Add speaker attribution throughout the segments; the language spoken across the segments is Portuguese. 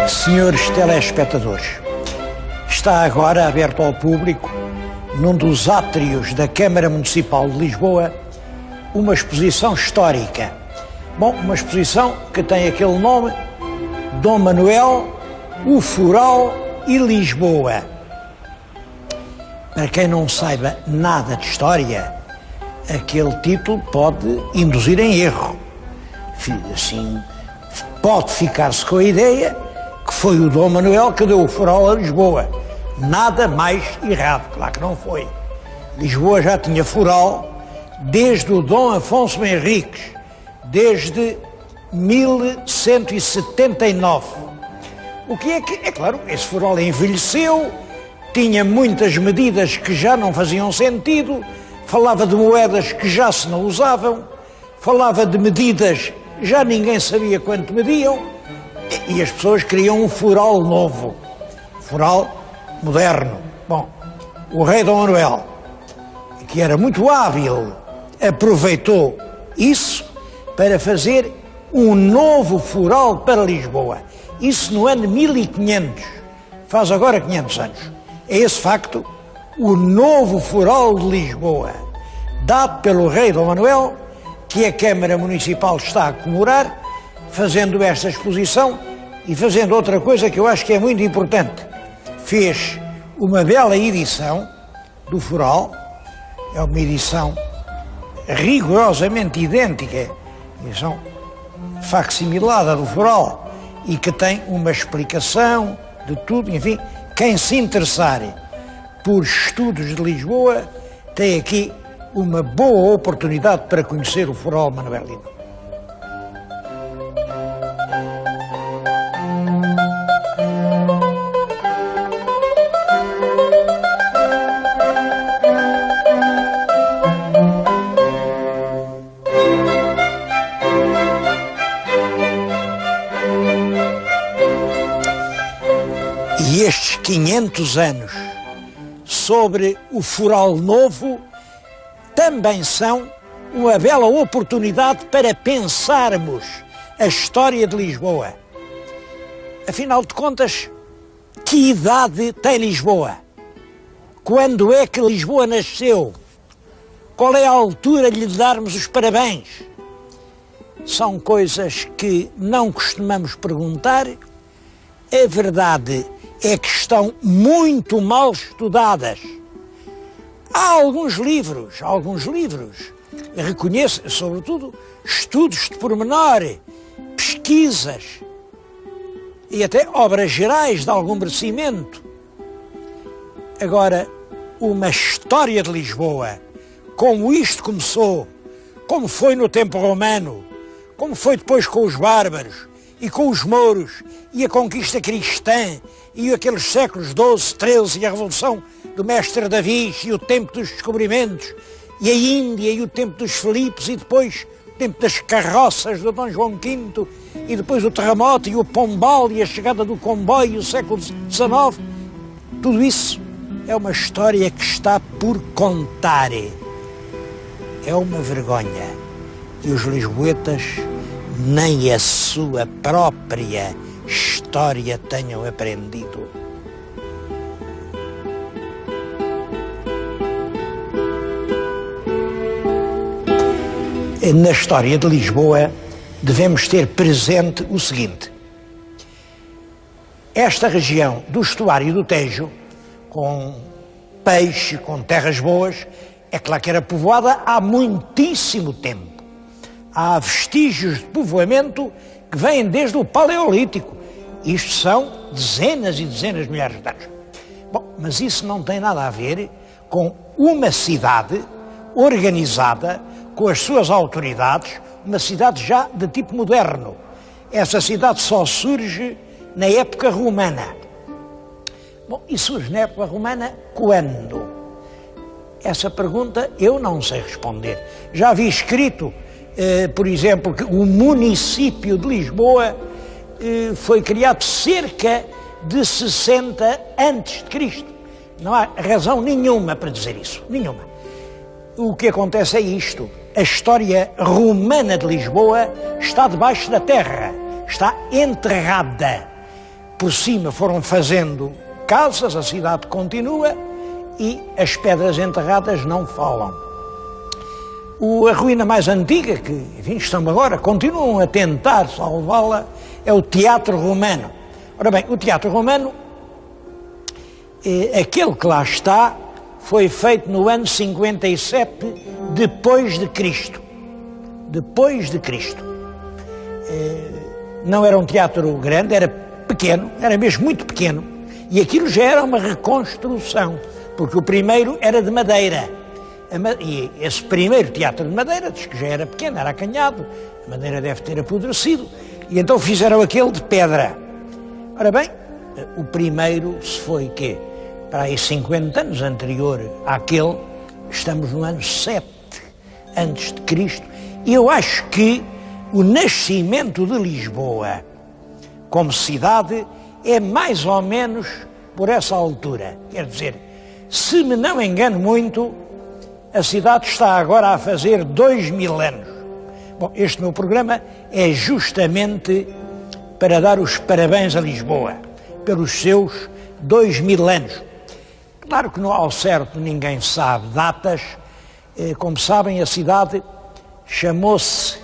Speaker 1: Senhores telespectadores, está agora aberto ao público, num dos átrios da Câmara Municipal de Lisboa, uma exposição histórica. Bom, uma exposição que tem aquele nome: Dom Manuel, o Foral e Lisboa. Para quem não saiba nada de história, aquele título pode induzir em erro. Assim, pode ficar-se com a ideia que foi o Dom Manuel que deu o Foral a Lisboa. Nada mais errado, claro que não foi. Lisboa já tinha foral desde o Dom Afonso Henriques, desde 1179. O que é claro, esse foral envelheceu, tinha muitas medidas que já não faziam sentido, falava de moedas que já se não usavam, falava de medidas, já ninguém sabia quanto mediam, e as pessoas queriam um foral novo, foral moderno. Bom, o rei Dom Manuel, que era muito hábil, aproveitou isso para fazer um novo foral para Lisboa. Isso no ano 1500, faz agora 500 anos. É esse facto, o novo foral de Lisboa, dado pelo rei Dom Manuel, que a Câmara Municipal está a comemorar, fazendo esta exposição e fazendo outra coisa que eu acho que é muito importante. Fez uma bela edição do foral, é uma edição rigorosamente idêntica, edição facsimilada do foral, e que tem uma explicação de tudo. Enfim, quem se interessar por estudos de Lisboa tem aqui uma boa oportunidade para conhecer o foral manuelino. E estes 500 anos sobre o foral novo também são uma bela oportunidade para pensarmos a história de Lisboa. Afinal de contas, que idade tem Lisboa? Quando é que Lisboa nasceu? Qual é a altura de lhe darmos os parabéns? São coisas que não costumamos perguntar. A verdade é que estão muito mal estudadas. Há alguns livros, reconheço, sobretudo, estudos de pormenor, pesquisas e até obras gerais de algum merecimento. Agora, uma história de Lisboa, como isto começou, como foi no tempo romano, como foi depois com os bárbaros e com os mouros e a conquista cristã e aqueles séculos XII, XIII e a Revolução do Mestre Davi e o tempo dos descobrimentos e a Índia e o tempo dos Filipes e depois o tempo das carroças do Dom João V e depois o terremoto e o pombal e a chegada do comboio, o século XIX. Tudo isso é uma história que está por contar. É uma vergonha que os lisboetas nem a sua própria história tenham aprendido. Na história de Lisboa devemos ter presente o seguinte: esta região do estuário do Tejo, com peixe, com terras boas, é claro que era povoada há muitíssimo tempo. Há vestígios de povoamento que vêm desde o Paleolítico. Isto são dezenas e dezenas de milhares de anos. Bom, mas isso não tem nada a ver com uma cidade organizada, com as suas autoridades, uma cidade já de tipo moderno. Essa cidade só surge na época romana. Bom, e surge na época romana quando? Essa pergunta eu não sei responder. Já vi escrito, por exemplo, que o município de Lisboa foi criado cerca de 60 a.C. Não há razão nenhuma para dizer isso, nenhuma. O que acontece é isto: a história romana de Lisboa está debaixo da terra, está enterrada. por cima foram fazendo casas, a cidade continua e as pedras enterradas não falam. A ruína mais antiga, que enfim, estão agora, continuam a tentar salvá-la, é o Teatro Romano. Ora bem, o Teatro Romano, aquele que lá está, foi feito no ano 57 depois de Cristo. Depois de Cristo. Não era um teatro grande, era pequeno, era mesmo muito pequeno. E aquilo já era uma reconstrução, porque o primeiro era de madeira. E esse primeiro teatro de madeira, diz que já era pequeno, era acanhado, a madeira deve ter apodrecido, e então fizeram aquele de pedra. Ora bem, o primeiro se foi quê? Para aí 50 anos anterior àquele, estamos no ano 7 antes de Cristo, e eu acho que o nascimento de Lisboa como cidade é mais ou menos por essa altura. Quer dizer, se me não engano muito, a cidade está agora a fazer 2000 anos. Bom, este meu programa é justamente para dar os parabéns a Lisboa pelos seus 2000 anos. Claro que ao certo ninguém sabe datas. Como sabem, a cidade chamou-se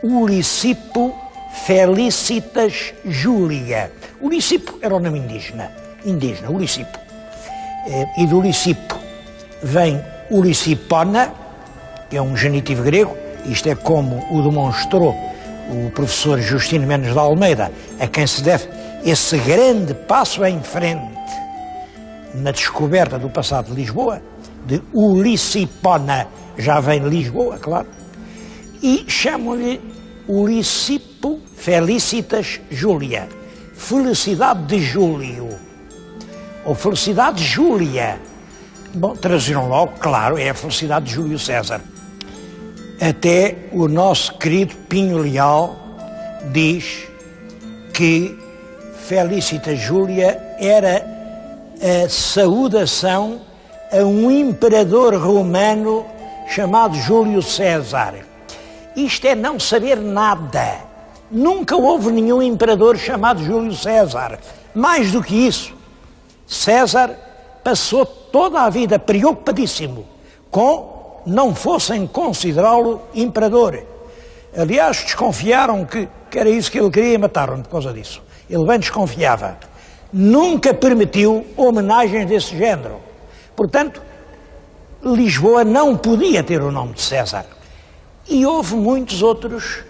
Speaker 1: Ulicipo Felicitas Júlia. Ulicipo era o nome indígena, Ulicipo. E do Ulicipo vem Ulicipona, que é um genitivo grego, isto é como o demonstrou o professor Justino Menes de Almeida, a quem se deve esse grande passo em frente na descoberta do passado de Lisboa, de Ulicipona, já vem Lisboa, claro, e chamam-lhe Ulicipo Felicitas Júlia, felicidade de Júlio, ou felicidade de Júlia. Bom, traduziram logo, claro, é a felicidade de Júlio César. Até o nosso querido Pinho Leal diz que Felicitas Júlia era a saudação a um imperador romano chamado Júlio César. Isto é não saber nada. Nunca houve nenhum imperador chamado Júlio César. Mais do que isso, César passou toda a vida preocupadíssimo com não fossem considerá-lo imperador. Aliás, desconfiaram que era isso que ele queria e mataram-no por causa disso. Ele bem desconfiava. Nunca permitiu homenagens desse género. Portanto, Lisboa não podia ter o nome de César. E houve muitos outros,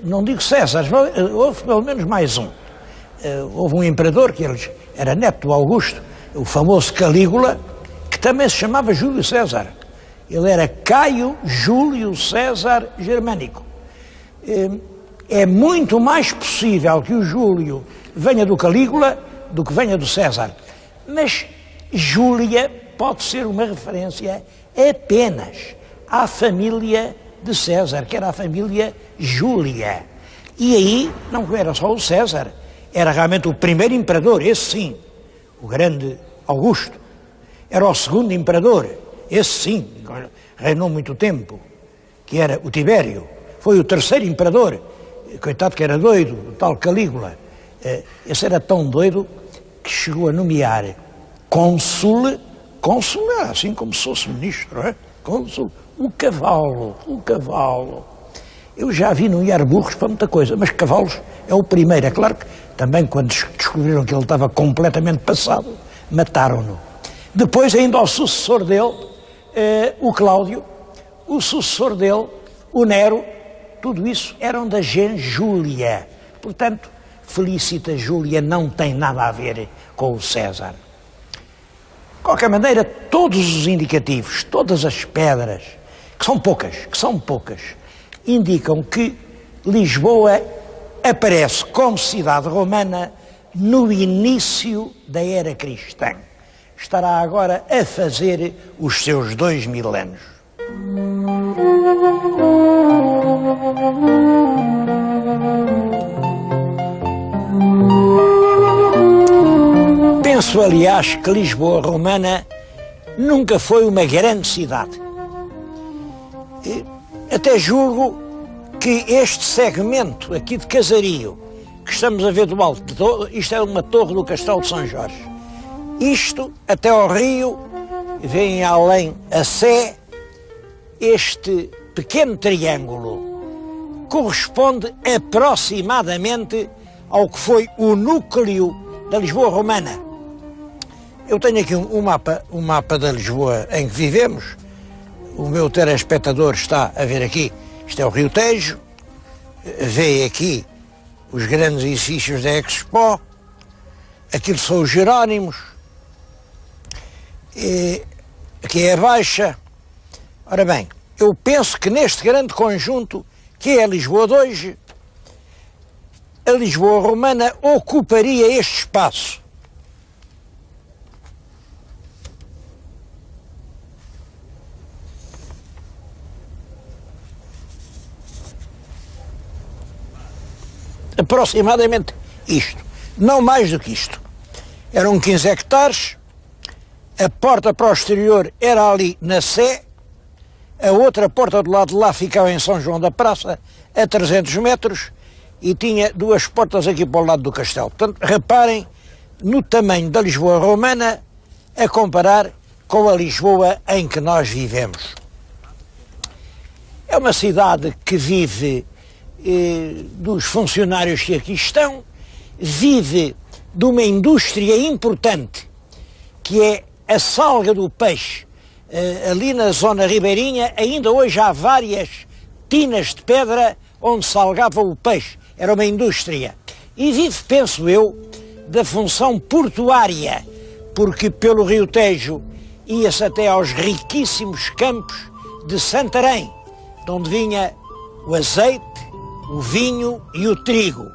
Speaker 1: não digo César, houve pelo menos mais um. Houve um imperador que era neto do Augusto, o famoso Calígula, que também se chamava Júlio César. Ele era Caio Júlio César Germânico. É muito mais possível que o Júlio venha do Calígula do que venha do César. Mas Júlia pode ser uma referência apenas à família de César, que era a família Júlia. E aí não era só o César, era realmente o primeiro imperador, esse sim, o grande Augusto. Era o segundo imperador, esse sim, reinou muito tempo, que era o Tibério. Foi o terceiro imperador, coitado que era doido, o tal Calígula. Esse era tão doido que chegou a nomear cônsul é assim como se fosse ministro, é? Cônsul, o cavalo. Eu já vi não ir burros para muita coisa, mas cavalos é o primeiro. É claro que também quando descobriram que ele estava completamente passado, mataram-no. Depois ainda o sucessor dele, o Cláudio, o sucessor dele, o Nero, tudo isso eram da gens Júlia. Portanto, Felicitas Júlia não tem nada a ver com o César. De qualquer maneira, todos os indicativos, todas as pedras, que são poucas, indicam que Lisboa aparece como cidade romana no início da era cristã. Estará agora a fazer os seus 2000 anos. Penso, aliás, que Lisboa romana nunca foi uma grande cidade. Até julgo que este segmento aqui de casario, que que estamos a ver do alto, isto é uma torre do Castelo de São Jorge. Isto, até ao rio, vem além a Sé, este pequeno triângulo corresponde aproximadamente ao que foi o núcleo da Lisboa romana. Eu tenho aqui um mapa da Lisboa em que vivemos. O meu telespectador está a ver aqui, isto é o Rio Tejo, vê aqui os grandes edifícios da Expo, aquilo são os Jerónimos, e aqui é a Baixa. Ora bem, eu penso que neste grande conjunto, que é a Lisboa de hoje, a Lisboa romana ocuparia este espaço. Aproximadamente isto, não mais do que isto. Eram 15 hectares, a porta para o exterior era ali na Sé, a outra porta do lado de lá ficava em São João da Praça, a 300 metros, e tinha duas portas aqui para o lado do castelo. Portanto, reparem no tamanho da Lisboa romana a comparar com a Lisboa em que nós vivemos. É uma cidade que vive dos funcionários que aqui estão, vive de uma indústria importante, que é a salga do peixe. Ali na zona ribeirinha, ainda hoje há várias tinas de pedra onde salgava o peixe. Era uma indústria. E vive, penso eu, da função portuária, porque pelo Rio Tejo ia-se até aos riquíssimos campos de Santarém, de onde vinha o azeite, o vinho e o trigo,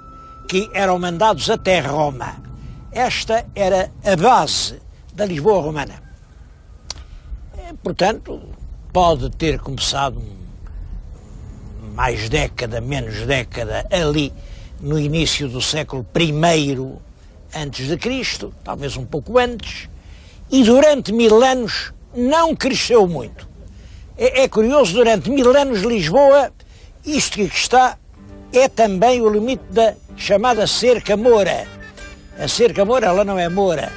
Speaker 1: que eram mandados até Roma. Esta era a base da Lisboa romana. Portanto, pode ter começado mais década, menos década, ali no início do século I antes de Cristo, talvez um pouco antes, e durante 1000 anos não cresceu muito. É curioso, durante 1000 anos Lisboa, isto que aqui está, é também o limite da chamada Cerca Moura. A Cerca Moura, ela não é moura,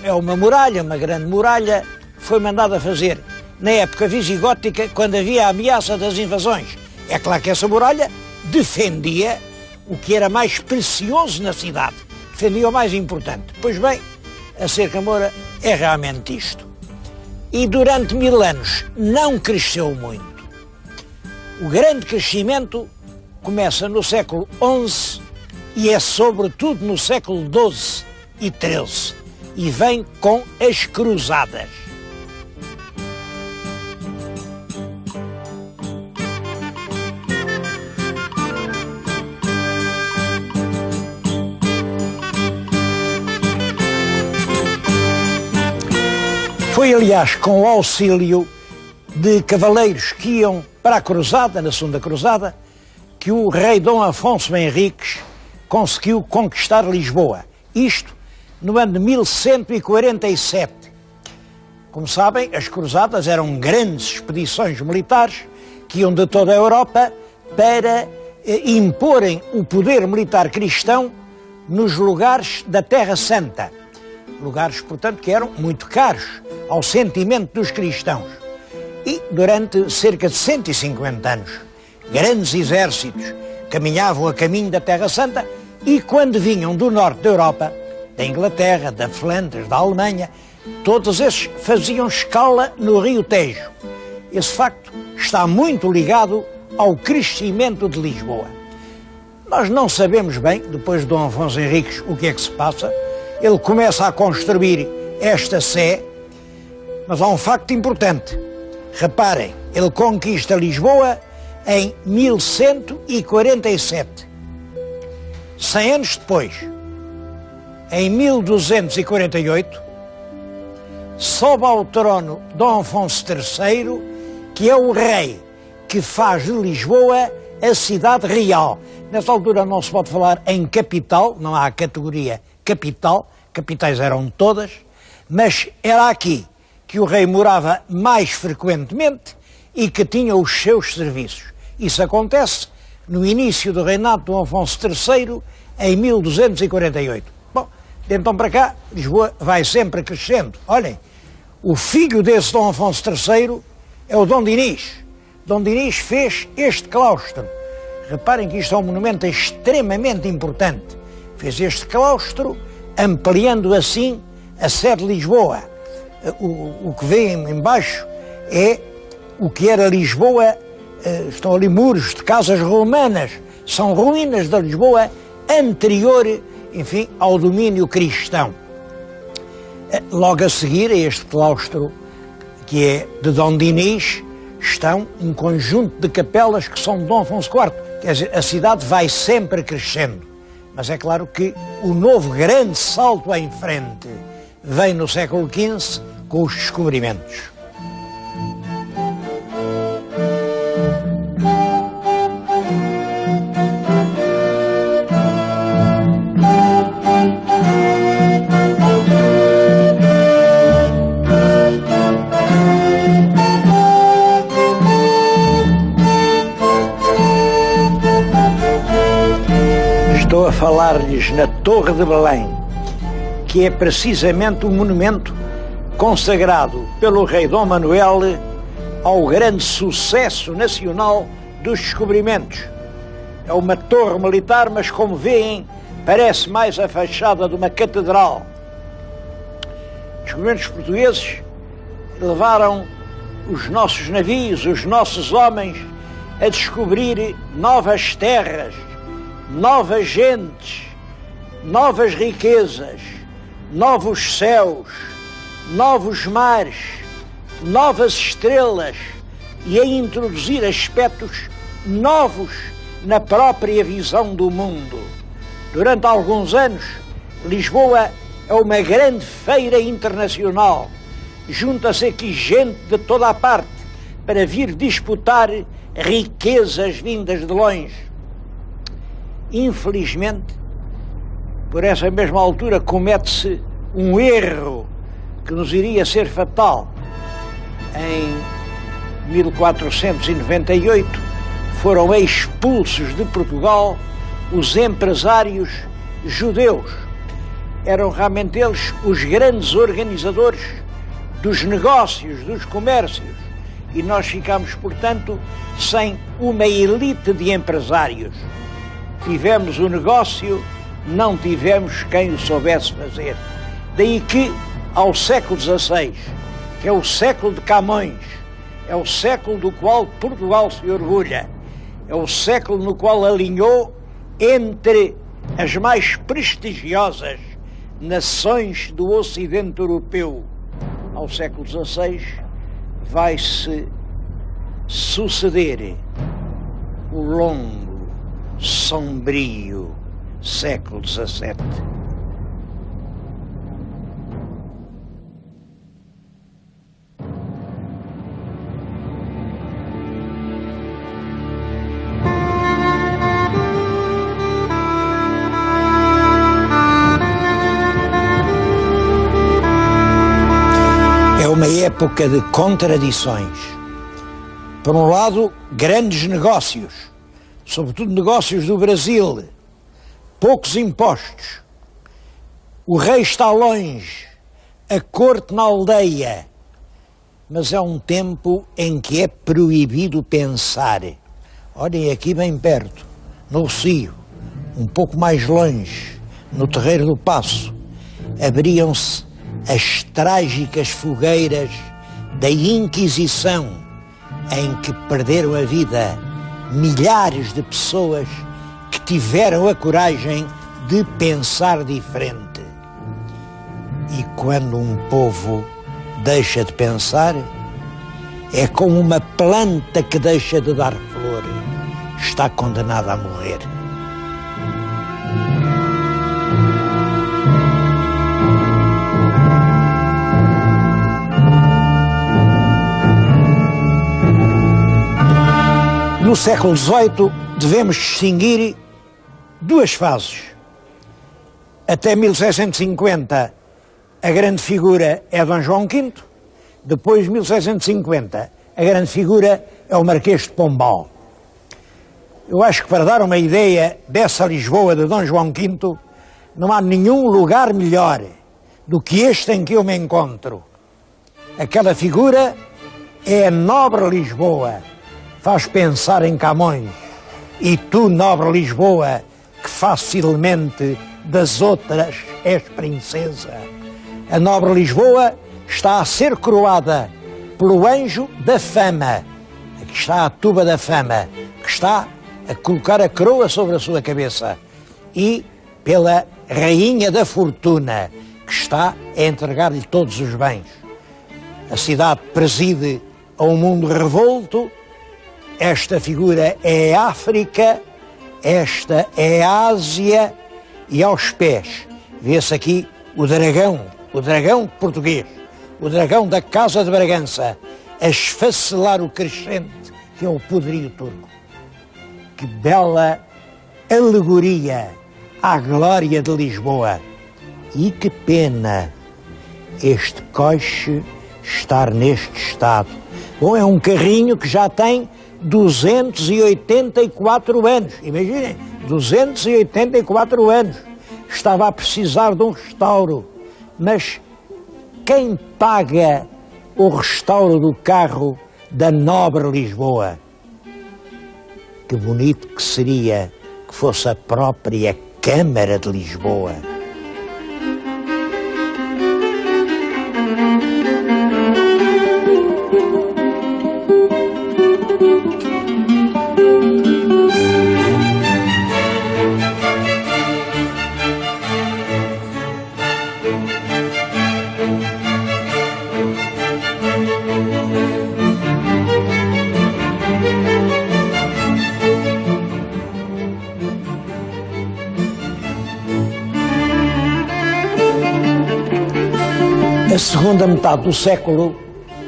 Speaker 1: é uma muralha, uma grande muralha, foi mandada fazer na época visigótica, quando havia a ameaça das invasões. É claro que essa muralha defendia o que era mais precioso na cidade, defendia o mais importante. Pois bem, a Cerca Moura é realmente isto. E durante 1000 anos não cresceu muito. O grande crescimento começa no século XI e é sobretudo no século XII e XIII, e vem com as cruzadas. Foi, aliás, com o auxílio de cavaleiros que iam para a cruzada, na Segunda Cruzada, que o rei Dom Afonso Henriques conseguiu conquistar Lisboa. Isto no ano de 1147. Como sabem, as cruzadas eram grandes expedições militares que iam de toda a Europa para imporem o poder militar cristão nos lugares da Terra Santa. Lugares, portanto, que eram muito caros ao sentimento dos cristãos. E durante cerca de 150 anos, grandes exércitos caminhavam a caminho da Terra Santa, e quando vinham do norte da Europa, da Inglaterra, da Flandres, da Alemanha, todos esses faziam escala no Rio Tejo. Esse facto está muito ligado ao crescimento de Lisboa. Nós não sabemos bem, depois de Dom Afonso Henriques, o que é que se passa. Ele começa a construir esta Sé, mas há um facto importante. Reparem, ele conquista Lisboa em 1147. 100 anos depois, em 1248, sobe ao trono Dom Afonso III, que é o rei que faz de Lisboa a cidade real. Nessa altura não se pode falar em capital, não há a categoria capital, capitais eram todas, mas era aqui que o rei morava mais frequentemente e que tinha os seus serviços. Isso acontece no início do reinado de Dom Afonso III, em 1248. Bom, de então para cá, Lisboa vai sempre crescendo. Olhem, o filho desse Dom Afonso III é o Dom Dinis. Dom Dinis fez este claustro. Reparem que isto é um monumento extremamente importante. Fez este claustro, ampliando assim a sede de Lisboa. O que vem embaixo é o que era Lisboa. Estão ali muros de casas romanas, são ruínas da Lisboa anterior, enfim, ao domínio cristão. Logo a seguir a este claustro, que é de Dom Dinis, estão um conjunto de capelas que são de Dom Afonso IV. Quer dizer, a cidade vai sempre crescendo, mas é claro que o novo grande salto em frente vem no século XV com os descobrimentos. Estou a falar-lhes na Torre de Belém, que é precisamente o monumento consagrado pelo rei Dom Manuel ao grande sucesso nacional dos descobrimentos. É uma torre militar, mas como veem, parece mais a fachada de uma catedral. Os descobrimentos portugueses levaram os nossos navios, os nossos homens, a descobrir novas terras, novas gentes, novas riquezas, novos céus, novos mares, novas estrelas e a introduzir aspectos novos na própria visão do mundo. Durante alguns anos, Lisboa é uma grande feira internacional. Junta-se aqui gente de toda a parte para vir disputar riquezas vindas de longe. Infelizmente, por essa mesma altura, comete-se um erro que nos iria ser fatal. Em 1498 foram expulsos de Portugal os empresários judeus. Eram realmente eles os grandes organizadores dos negócios, dos comércios, e nós ficamos, portanto, sem uma elite de empresários. Tivemos o negócio, não tivemos quem o soubesse fazer. Daí que, ao século XVI, que é o século de Camões, é o século do qual Portugal se orgulha, é o século no qual alinhou entre as mais prestigiosas nações do Ocidente Europeu. Ao século XVI vai-se suceder o longo, sombrio século XVII. É uma época de contradições. Por um lado, grandes negócios, sobretudo negócios do Brasil, poucos impostos, o rei está longe, a corte na aldeia, mas é um tempo em que é proibido pensar. Olhem aqui bem perto, no Rocio, um pouco mais longe, no Terreiro do Paço, abriam-se as trágicas fogueiras da Inquisição, em que perderam a vida milhares de pessoas que tiveram a coragem de pensar diferente. E quando um povo deixa de pensar, é como uma planta que deixa de dar flor, está condenada a morrer. No século XVIII devemos distinguir duas fases. Até 1650 a grande figura é Dom João V, depois de 1650 a grande figura é o Marquês de Pombal. Eu acho que para dar uma ideia dessa Lisboa de Dom João V, não há nenhum lugar melhor do que este em que eu me encontro. Aquela figura é a nobre Lisboa, faz pensar em Camões. E tu, nobre Lisboa, que facilmente das outras és princesa. A nobre Lisboa está a ser coroada pelo anjo da fama. Aqui está a tuba da fama, que está a colocar a coroa sobre a sua cabeça. E pela rainha da fortuna, que está a entregar-lhe todos os bens. A cidade preside a um mundo revolto. Esta figura é a África, esta é a Ásia, e aos pés vê-se aqui o dragão português, o dragão da Casa de Bragança, a esfacelar o crescente que é o poderio turco. Que bela alegoria à glória de Lisboa. E que pena este coche estar neste estado. Bom, é um carrinho que já tem 284 anos. Imaginem, 284 anos. Estava a precisar de um restauro. Mas quem paga o restauro do carro da nobre Lisboa? Que bonito que seria que fosse a própria Câmara de Lisboa. A segunda metade do século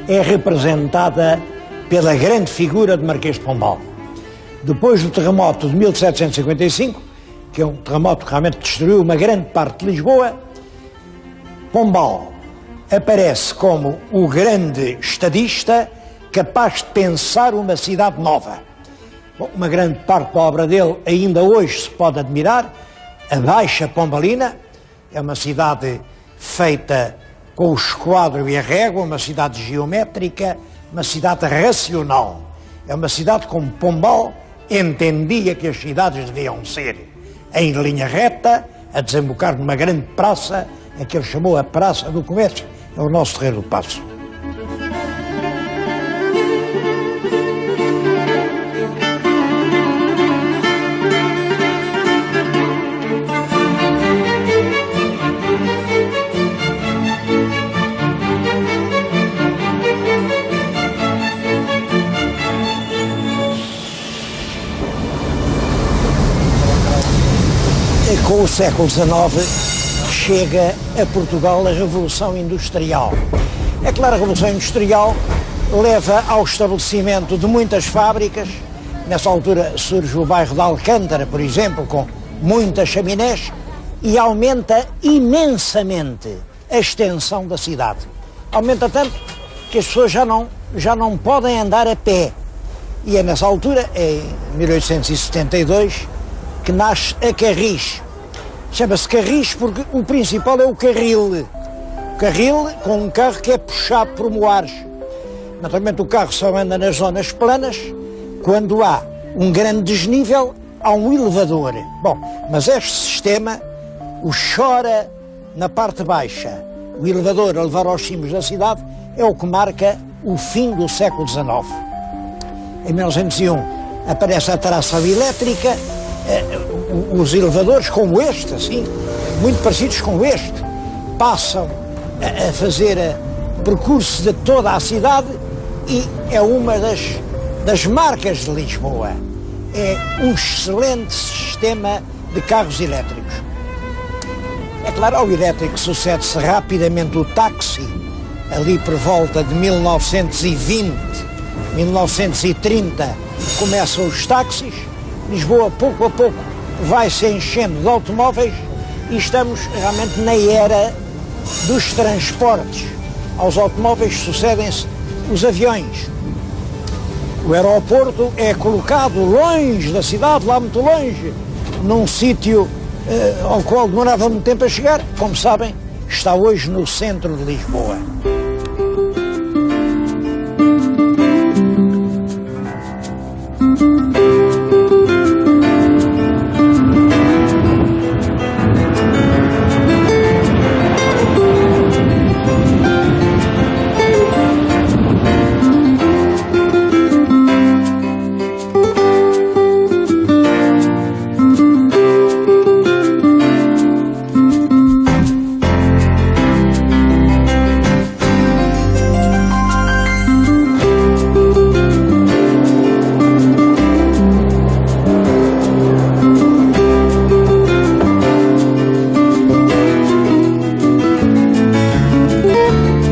Speaker 1: é representada pela grande figura de Marquês de Pombal. Depois do terremoto de 1755, que é um terremoto que realmente destruiu uma grande parte de Lisboa, Pombal aparece como o grande estadista capaz de pensar uma cidade nova. Bom, uma grande parte da obra dele ainda hoje se pode admirar. A Baixa Pombalina é uma cidade feita com o esquadro e a régua, uma cidade geométrica, uma cidade racional. É uma cidade como Pombal entendia que as cidades deviam ser, em linha reta, a desembocar numa grande praça, a que ele chamou a Praça do Comércio, é o nosso Terreiro do Paço. Com o século XIX chega a Portugal a Revolução Industrial. É claro, a Revolução Industrial leva ao estabelecimento de muitas fábricas. Nessa altura surge o bairro de Alcântara, por exemplo, com muitas chaminés, e aumenta imensamente a extensão da cidade. Aumenta tanto que as pessoas já não podem andar a pé. E é nessa altura, em 1872, que nasce a Carris. Chama-se Carris porque o principal é o carril. O carril com um carro que é puxado por moares. Naturalmente o carro só anda nas zonas planas. Quando há um grande desnível, há um elevador. Bom, mas este sistema o chora na parte baixa. O elevador a levar aos cimos da cidade é o que marca o fim do século XIX. Em 1901 aparece a tração elétrica. Os elevadores como este, assim, muito parecidos com este, passam a fazer percurso de toda a cidade e é uma das marcas de Lisboa. É um excelente sistema de carros elétricos. É claro, ao elétrico sucede-se rapidamente o táxi, ali por volta de 1920, 1930, começam os táxis. Lisboa, pouco a pouco, vai se enchendo de automóveis e estamos realmente na era dos transportes. Aos automóveis sucedem-se os aviões. O aeroporto é colocado longe da cidade, lá muito longe, num sítio ao qual demorava muito tempo a chegar. Como sabem, está hoje no centro de Lisboa.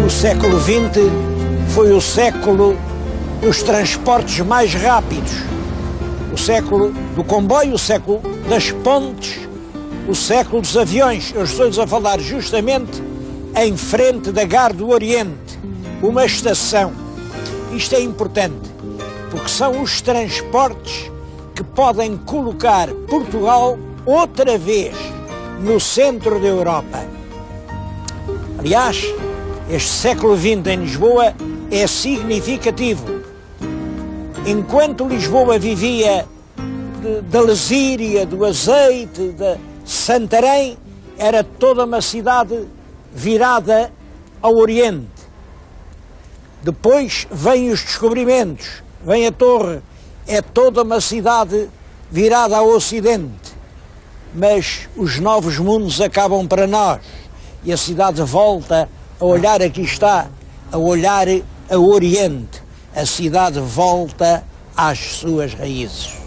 Speaker 1: O século XX foi o século dos transportes mais rápidos, o século do comboio, o século das pontes, o século dos aviões. Eu estou-lhes a falar justamente em frente da Gare do Oriente, uma estação. Isto é importante, porque são os transportes que podem colocar Portugal outra vez no centro da Europa. Aliás, este século XX em Lisboa é significativo. Enquanto Lisboa vivia da lesíria, do azeite, de Santarém, era toda uma cidade virada ao Oriente. Depois vêm os descobrimentos, vem a Torre, é toda uma cidade virada ao Ocidente. Mas os novos mundos acabam para nós e a cidade volta a olhar, aqui está, a olhar ao Oriente. A cidade volta às suas raízes.